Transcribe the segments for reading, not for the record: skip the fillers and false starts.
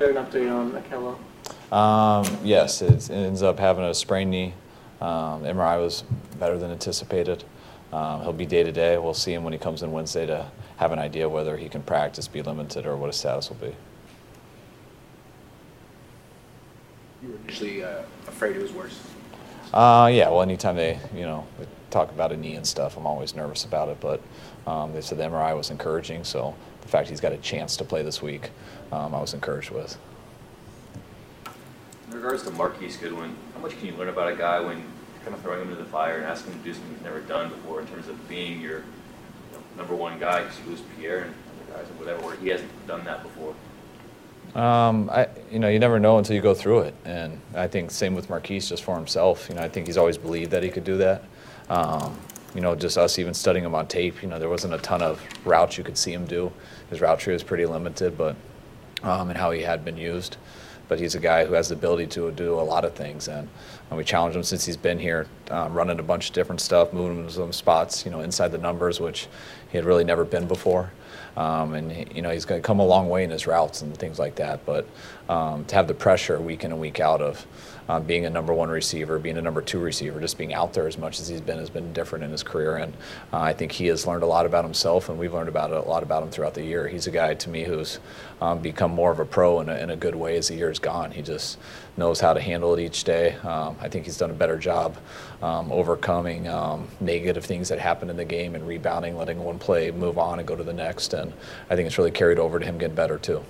An update on Akello? Yes, it ends up having a sprained knee. MRI was better than anticipated. He'll be day-to-day. We'll see him when he comes in Wednesday to have an idea whether he can practice, be limited, or what his status will be. You were initially afraid it was worse? Yeah, well, anytime they talk about a knee and stuff, I'm always nervous about it, but they said the MRI was encouraging, so the fact he's got a chance to play this week, I was encouraged with. In regards to Marquise Goodwin, how much can you learn about a guy when you're kind of throwing him into the fire and asking him to do something he's never done before in terms of being your number one guy, because you lose Pierre and other guys and whatever, where he hasn't done that before? You never know until you go through it, and I think same with Marquise, just for himself. I think he's always believed that he could do that. Just us even studying him on tape, there wasn't a ton of routes you could see him do. His route tree was pretty limited, but and how he had been used. But he's a guy who has the ability to do a lot of things, and we challenged him since he's been here, running a bunch of different stuff, moving him to some spots, inside the numbers, which he had really never been before. And he's going to come a long way in his routes and things like that. But to have the pressure week in and week out of being a number one receiver, being a number two receiver, just being out there as much as he's been has been different in his career. And I think he has learned a lot about himself, and we've learned a lot about him throughout the year. He's a guy to me who's become more of a pro in a good way as the year's gone. He just knows how to handle it each day. I think he's done a better job overcoming negative things that happen in the game and rebounding, letting one play move on and go to the next. And I think it's really carried over to him getting better too.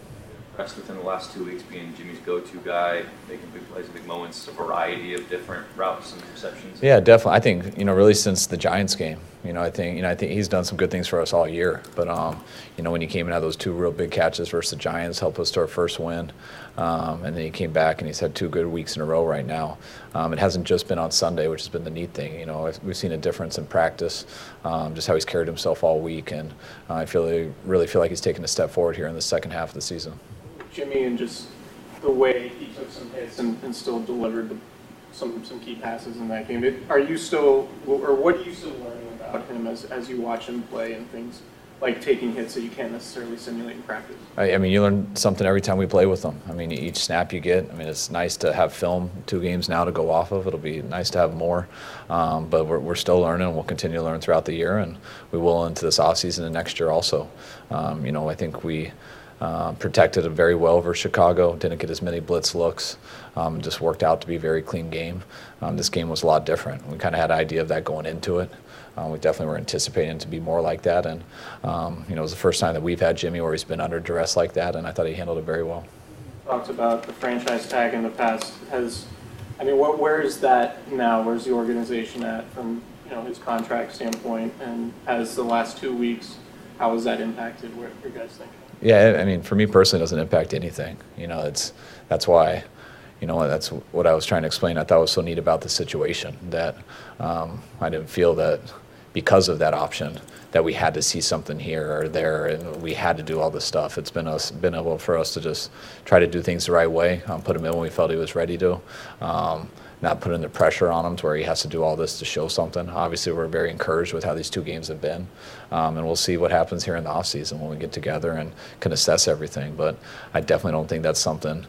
Impressed within the last 2 weeks being Jimmy's go-to guy, making big plays, big moments, a variety of different routes and receptions. Yeah, definitely. I think really since the Giants game, I think he's done some good things for us all year. But when he came and had those two real big catches versus the Giants, helped us to our first win, and then he came back and he's had 2 good weeks in a row right now. It hasn't just been on Sunday, which has been the neat thing. We've seen a difference in practice, just how he's carried himself all week, and I really feel like he's taken a step forward here in the second half of the season. Jimmy, and just the way he took some hits and still delivered some key passes in that game. What are you still learning about him as you watch him play and things like taking hits that you can't necessarily simulate in practice? You learn something every time we play with them. Each snap you get, it's nice to have film, 2 games now to go off of. It'll be nice to have more, but we're still learning, and we'll continue to learn throughout the year, and we will into this offseason and next year also. I think we protected him very well versus Chicago, didn't get as many blitz looks, just worked out to be a very clean game. This game was a lot different. We kind of had an idea of that going into it. We definitely were anticipating it to be more like that, and it was the first time that we've had Jimmy where he's been under duress like that, and I thought he handled it very well. Talked about the franchise tag in the past. Where is that now? Where's the organization at from his contract standpoint, and as the last 2 weeks, how has that impacted what you guys think? Yeah, for me personally, it doesn't impact anything. That's why, that's what I was trying to explain. I thought was so neat about the situation that I didn't feel that because of that option that we had to see something here or there, and we had to do all this stuff. It's been able for us to just try to do things the right way, put him in when we felt he was ready to. Not putting the pressure on him to where he has to do all this to show something. Obviously, we're very encouraged with how these 2 games have been, and we'll see what happens here in the offseason when we get together and can assess everything. But I definitely don't think that's something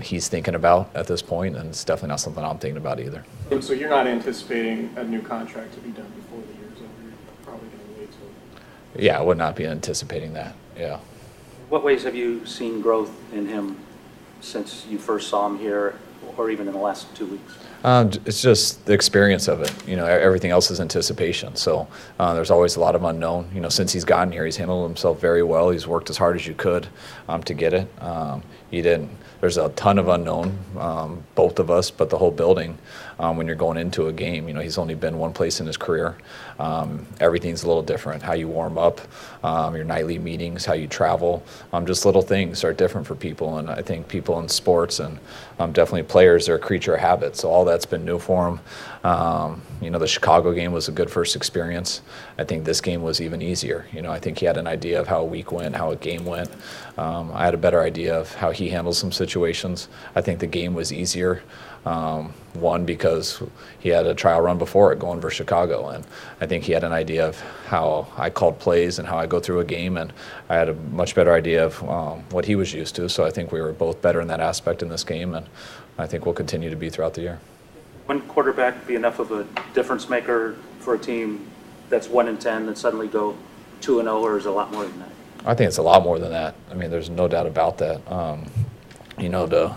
he's thinking about at this point, and it's definitely not something I'm thinking about either. So you're not anticipating a new contract to be done before the year's over? You're probably going to wait till... Yeah, I would not be anticipating that, yeah. What ways have you seen growth in him since you first saw him here, or even in the last 2 weeks? It's just the experience of it. Everything else is anticipation. So there's always a lot of unknown. You since he's gotten here, he's handled himself very well. He's worked as hard as you could to get it. There's a ton of unknown, both of us, but the whole building when you're going into a game. He's only been one place in his career. Everything's a little different. How you warm up, your nightly meetings, how you travel. Just little things are different for people, and I think people in sports and definitely players are a creature of habit, so all that's been new for him. The Chicago game was a good first experience. I think this game was even easier. I think he had an idea of how a week went, how a game went. I had a better idea of how he handles some situations. I think the game was easier. One, because he had a trial run before it going versus Chicago, and I think he had an idea of how I called plays and how I go through a game, and I had a much better idea of what he was used to. So I think we were both better in that aspect in this game, and I think we'll continue to be throughout the year. One quarterback be enough of a difference maker for a team that's 1-10 and suddenly go 2-0, or is it a lot more than that? I think it's a lot more than that. I mean, there's no doubt about that. To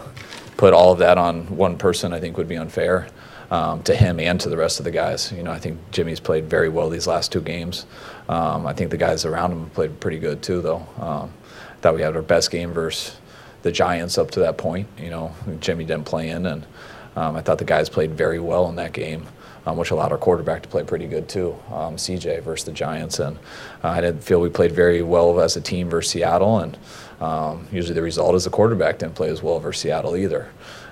put all of that on one person, I think would be unfair to him and to the rest of the guys. I think Jimmy's played very well these last 2 games. I think the guys around him played pretty good too, though. I thought we had our best game versus the Giants up to that point. Jimmy didn't play in, and I thought the guys played very well in that game, which allowed our quarterback to play pretty good too, CJ versus the Giants. And I didn't feel we played very well as a team versus Seattle, and usually the result is the quarterback didn't play as well versus Seattle either.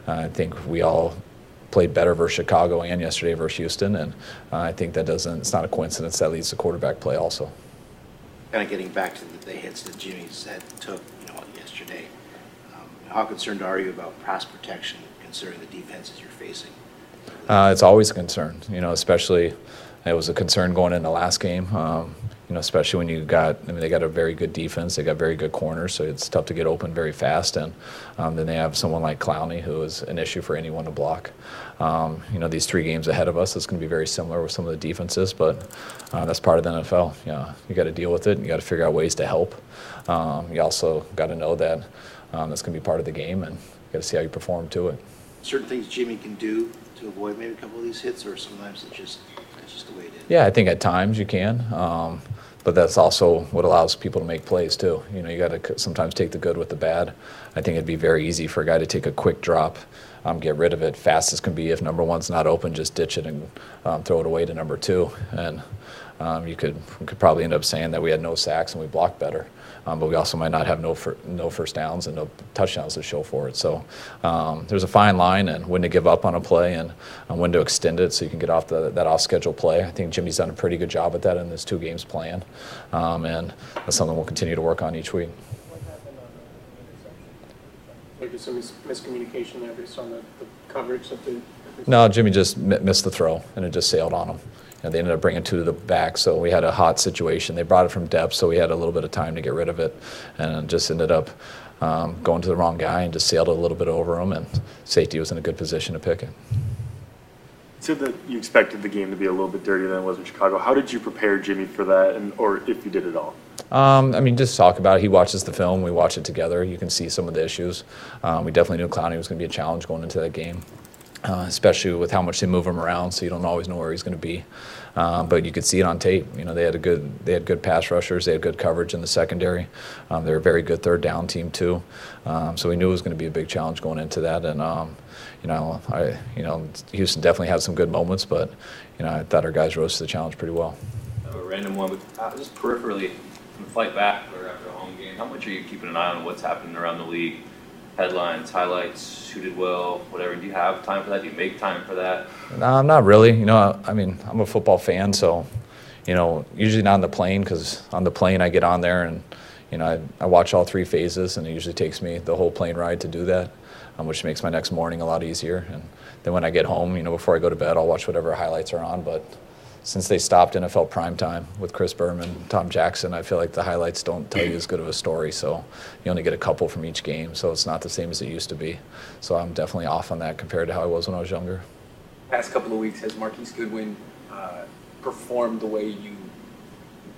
I think we all played better versus Chicago and yesterday versus Houston, and I think it's not a coincidence that leads to quarterback play also. Kind of getting back to the hits that Jimmy took, yesterday. How concerned are you about pass protection, considering the defenses you're facing? It's always a concern, especially it was a concern going in the last game, especially when they got a very good defense, they got very good corners, so it's tough to get open very fast, and then they have someone like Clowney who is an issue for anyone to block. These 3 games ahead of us, it's going to be very similar with some of the defenses, but that's part of the NFL. You got to deal with it, and you got to figure out ways to help. You also got to know that that's going to be part of the game, and you got to see how you perform to it. Certain things Jimmy can do to avoid maybe a couple of these hits, or sometimes it's just the way it is? Yeah, I think at times you can, but that's also what allows people to make plays too. You got to sometimes take the good with the bad. I think it'd be very easy for a guy to take a quick drop, get rid of it fast as can be. If number 1's not open, just ditch it and throw it away to number 2. And we could probably end up saying that we had no sacks and we blocked better. But we also might not have no first downs and no touchdowns to show for it. So there's a fine line, and when to give up on a play and when to extend it so you can get off that off-schedule play. I think Jimmy's done a pretty good job at that in this 2 games plan, and that's something we'll continue to work on each week. What happened on just some miscommunication there based on the coverage that the No, Jimmy just missed the throw, and it just sailed on him. They ended up bringing 2 to the back, so we had a hot situation. They brought it from depth, so we had a little bit of time to get rid of it, and just ended up going to the wrong guy and just sailed a little bit over him, and safety was in a good position to pick it. You said that you expected the game to be a little bit dirtier than it was in Chicago. How did you prepare Jimmy for that, or if you did at all? Just talk about it. He watches the film. We watch it together. You can see some of the issues. We definitely knew Clowney was going to be a challenge going into that game. Especially with how much they move him around, so you don't always know where he's going to be. But you could see it on tape. They had good pass rushers. They had good coverage in the secondary. They're a very good third down team too. So we knew it was going to be a big challenge going into that. And Houston definitely had some good moments, but I thought our guys rose to the challenge pretty well. A random one, but just peripherally, from the flight back or after a home game, how much are you keeping an eye on what's happening around the league? Headlines, highlights, who did well, whatever. Do you have time for that? Do you make time for that? No, not really. I'm a football fan, so, usually not on the plane, because on the plane I get on there and, I watch all 3 phases, and it usually takes me the whole plane ride to do that, which makes my next morning a lot easier. And then when I get home, before I go to bed, I'll watch whatever highlights are on. But since they stopped NFL primetime with Chris Berman, Tom Jackson, I feel like the highlights don't tell you as good of a story. So you only get a couple from each game, so it's not the same as it used to be. So I'm definitely off on that compared to how I was when I was younger. Past couple of weeks, has Marquise Goodwin performed the way you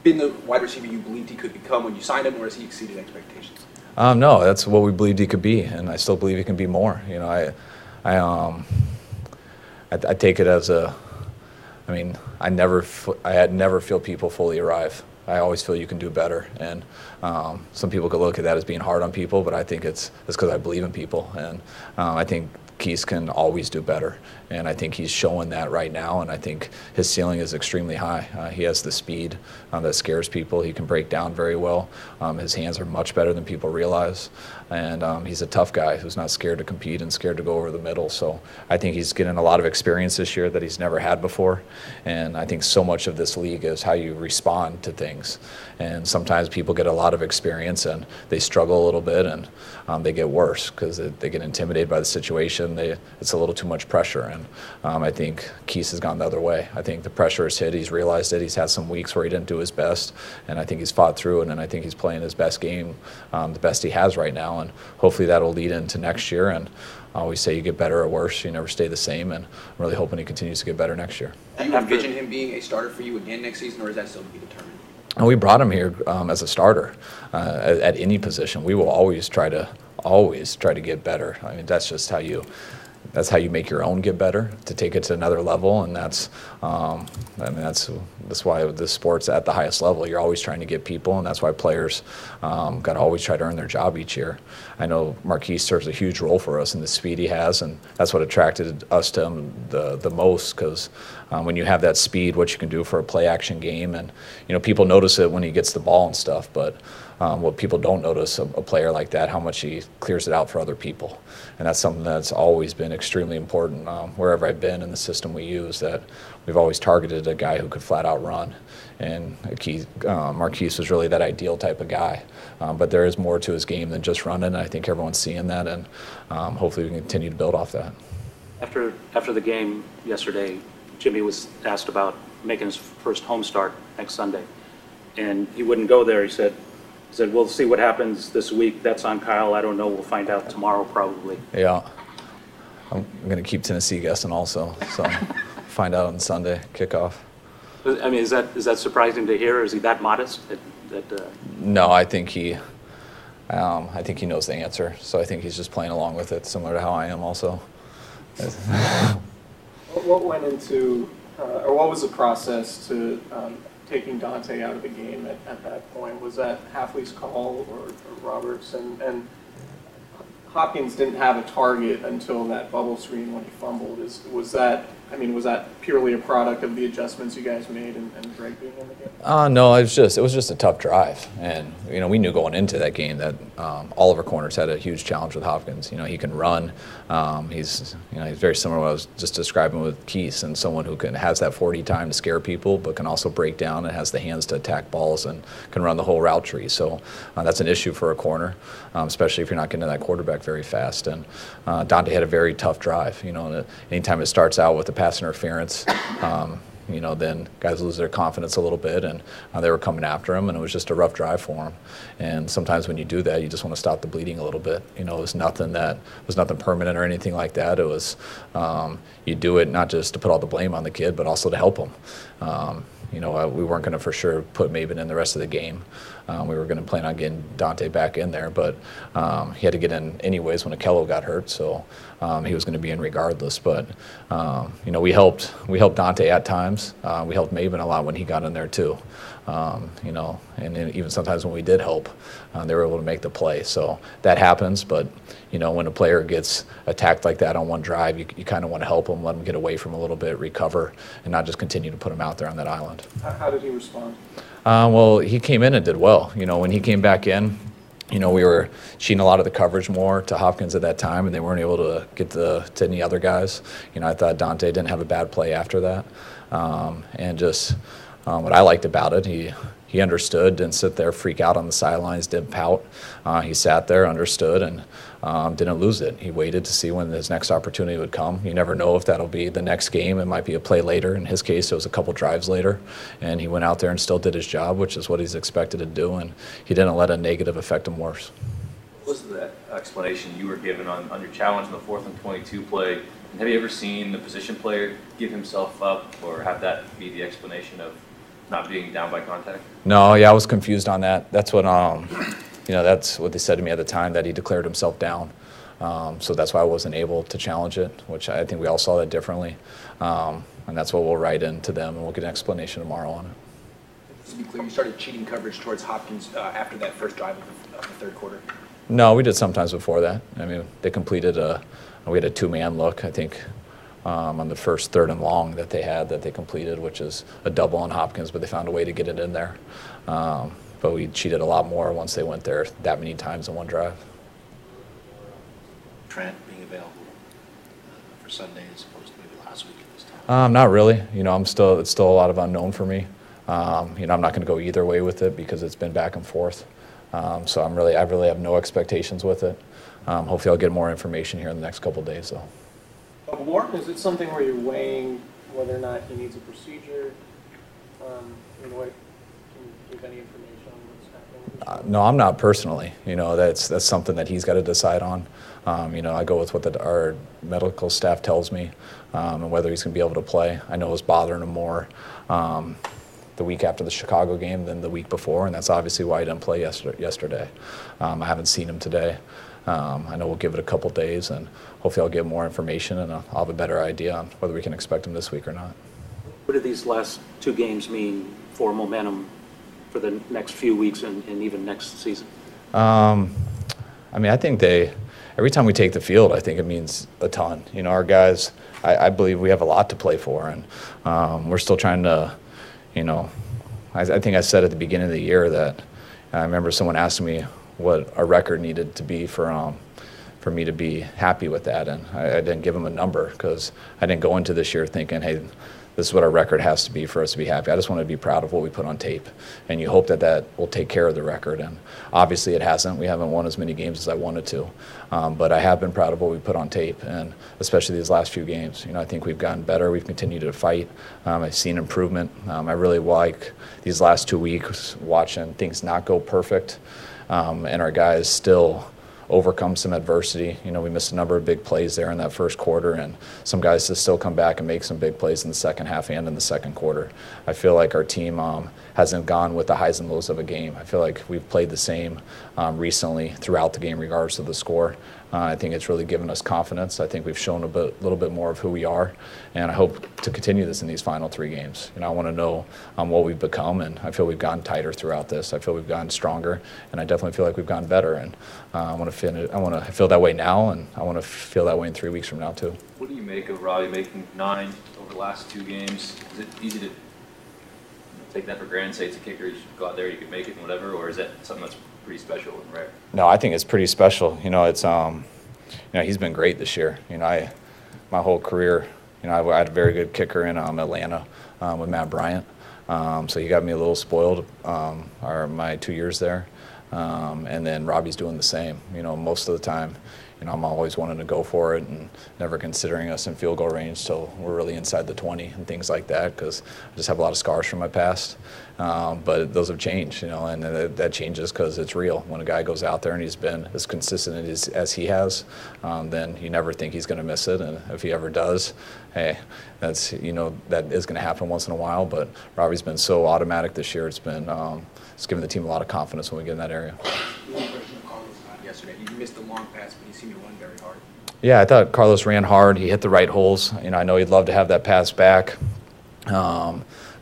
been the wide receiver you believed he could become when you signed him, or has he exceeded expectations? No, that's what we believed he could be, and I still believe he can be more. I take it as I never feel people fully arrive. I always feel you can do better, and some people could look at that as being hard on people, but I think it's because I believe in people, and I think Keith can always do better, and I think he's showing that right now, and I think his ceiling is extremely high. He has the speed that scares people. He can break down very well. His hands are much better than people realize, and he's a tough guy who's not scared to compete and scared to go over the middle. So I think he's getting a lot of experience this year that he's never had before, and I think so much of this league is how you respond to things. And sometimes people get a lot of experience and they struggle a little bit, and they get worse because they get intimidated by the situation. It's a little too much pressure, and I think Keith has gone the other way. I think the pressure has hit. He's realized it. He's had some weeks where he didn't do his best, and I think he's fought through it, and I think he's playing his best game, the best he has right now, and hopefully that'll lead into next year. And I always say you get better or worse, you never stay the same, and I'm really hoping he continues to get better next year. Do you envision him being a starter for you again next season, or is that still to be determined? And we brought him here as a starter at any position. We will always try to get better. I mean, that's just how you make your own get better, to take it to another level, and that's why this sport's at the highest level. You're always trying to get people, and that's why players got to always try to earn their job each year. I know Marquise serves a huge role for us in the speed he has, and that's what attracted us to him the most, because when you have that speed, what you can do for a play action game, and people notice it when he gets the ball and stuff, but what people don't notice, a player like that, how much he clears it out for other people. And that's something that's always been extremely important wherever I've been in the system we use, that we've always targeted a guy who could flat out run. And Marquise was really that ideal type of guy. But there is more to his game than just running, and I think everyone's seeing that, and hopefully we can continue to build off that. After the game yesterday, Jimmy was asked about making his first home start next Sunday, and he wouldn't go there. He said, we'll see what happens this week. That's on Kyle. I don't know. We'll find out tomorrow probably. Yeah. I'm going to keep Tennessee guessing also. So find out on Sunday, kickoff. I mean, is that surprising to hear? Is he that modest? No, I think he knows the answer. So I think he's just playing along with it, similar to how I am also. What went into, or what was the process to taking Dante out of the game at that point? Was that Halfley's call or Roberts? And Hopkins didn't have a target until that bubble screen when he fumbled. Was that purely a product of the adjustments you guys made and Greg being in the game? No, it was just a tough drive, and we knew going into that game that all of our corners had a huge challenge with Hopkins. He can run. He's very similar to what I was just describing with Keith, and someone who has that 40 time to scare people, but can also break down and has the hands to attack balls and can run the whole route tree. So that's an issue for a corner, especially if you're not getting to that quarterback very fast. And Dante had a very tough drive. And anytime it starts out with the pass interference, then guys lose their confidence a little bit, and they were coming after him, and it was just a rough drive for him. And sometimes when you do that, you just want to stop the bleeding a little bit. It was nothing permanent or anything like that. It was you do it not just to put all the blame on the kid, but also to help him. We weren't going to for sure put Maven in the rest of the game. We were going to plan on getting Dante back in there, but he had to get in anyways when Akello got hurt, so he was going to be in regardless. But we helped Dante at times. We helped Maven a lot when he got in there too. And even sometimes when we did help, they were able to make the play. So that happens, but when a player gets attacked like that on one drive, you kind of want to help them, let them get away from a little bit, recover, and not just continue to put them out there on that island. How did he respond? Well, he came in and did well. When he came back in, we were cheating a lot of the coverage more to Hopkins at that time, and they weren't able to get to any other guys. I thought Dante didn't have a bad play after that. And just what I liked about it, he understood, didn't sit there, freak out on the sidelines, didn't pout. He sat there, understood, and didn't lose it. He waited to see when his next opportunity would come. You never know if that'll be the next game. It might be a play later. In his case, it was a couple drives later, and he went out there and still did his job, which is what he's expected to do, and he didn't let a negative affect him worse. What was that explanation you were given on your challenge in the 4th and 22 play? And have you ever seen the position player give himself up or have that be the explanation of not being down by contact? No, yeah, I was confused on that. That's what that's what they said to me at the time, that he declared himself down. So that's why I wasn't able to challenge it, which I think we all saw that differently. And that's what we'll write into them, and we'll get an explanation tomorrow on it. Just to be clear, you started cheating coverage towards Hopkins after that first drive of the third quarter. No, we did sometimes before that. I mean, we had a two-man look, I think, on the first 3rd and long that they completed, which is a double on Hopkins, but they found a way to get it in there. But we cheated a lot more once they went there that many times in one drive. Trent being available for Sunday as opposed to maybe last week at this time? Not really. It's still a lot of unknown for me. I'm not going to go either way with it because it's been back and forth. So I really have no expectations with it. Hopefully I'll get more information here in the next couple of days, though. Couple more? Is it something where you're weighing whether or not he needs a procedure? Can you give any information on what's happening? No, I'm not personally. That's something that he's got to decide on. I go with what our medical staff tells me, and whether he's going to be able to play. I know it was bothering him more the week after the Chicago game than the week before, and that's obviously why he didn't play yesterday. I haven't seen him today. I know we'll give it a couple days, and hopefully I'll get more information, and I'll have a better idea on whether we can expect him this week or not. What do these last 2 games mean for momentum for the next few weeks and even next season? I think every time we take the field, I think it means a ton. Our guys, I believe we have a lot to play for, and we're still trying to, I think I said at the beginning of the year that I remember someone asking me what a record needed to be for me to be happy with that, and I didn't give them a number because I didn't go into this year thinking, hey, this is what our record has to be for us to be happy. I just want to be proud of what we put on tape, and you hope that will take care of the record, and obviously it hasn't. We haven't won as many games as I wanted to, but I have been proud of what we put on tape, and especially these last few games. I think we've gotten better. We've continued to fight. I've seen improvement. I really like these last 2 weeks watching things not go perfect, and our guys still overcome some adversity. We missed a number of big plays there in that first quarter, and some guys to still come back and make some big plays in the second half and in the second quarter. I feel like our team hasn't gone with the highs and lows of a game. I feel like we've played the same recently throughout the game regardless of the score. I think it's really given us confidence. I think we've shown a little bit more of who we are, and I hope to continue this in these final 3 games. I want to know what we've become, and I feel we've gotten tighter throughout this. I feel we've gotten stronger, and I definitely feel like we've gotten better. And I want to feel that way now, and I want to feel that way in 3 weeks from now too. What do you make of Robbie making 9 over the last 2 games? Is it easy to take that for granted, say it's a kicker, you should go out there, you could make it and whatever, or is that something that's pretty special and rare? No, I think it's pretty special. It's he's been great this year. My whole career, I had a very good kicker in Atlanta with Matt Bryant. So he got me a little spoiled my 2 years there. And then Robbie's doing the same. Most of the time, I'm always wanting to go for it and never considering us in field goal range till we're really inside the 20 and things like that, because I just have a lot of scars from my past. But those have changed, and that changes because it's real. When a guy goes out there and he's been as consistent as he has, then you never think he's going to miss it. And if he ever does, hey, that's that is going to happen once in a while. But Robbie's been so automatic this year. It's given the team a lot of confidence when we get in that area. One question of Carlos yesterday. He missed the long pass, but he seemed to run very hard. Yeah, I thought Carlos ran hard. He hit the right holes. I know he'd love to have that pass back.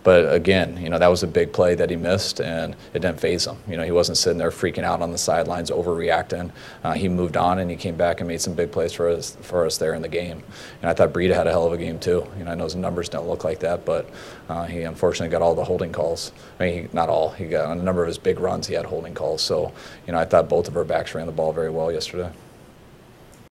But again, that was a big play that he missed, and it didn't faze him. He wasn't sitting there freaking out on the sidelines, overreacting. He moved on, and he came back and made some big plays for us there in the game. And I thought Breida had a hell of a game too. I know his numbers don't look like that, but he unfortunately got all the holding calls. Not all. He got on a number of his big runs. He had holding calls. So I thought both of our backs ran the ball very well yesterday.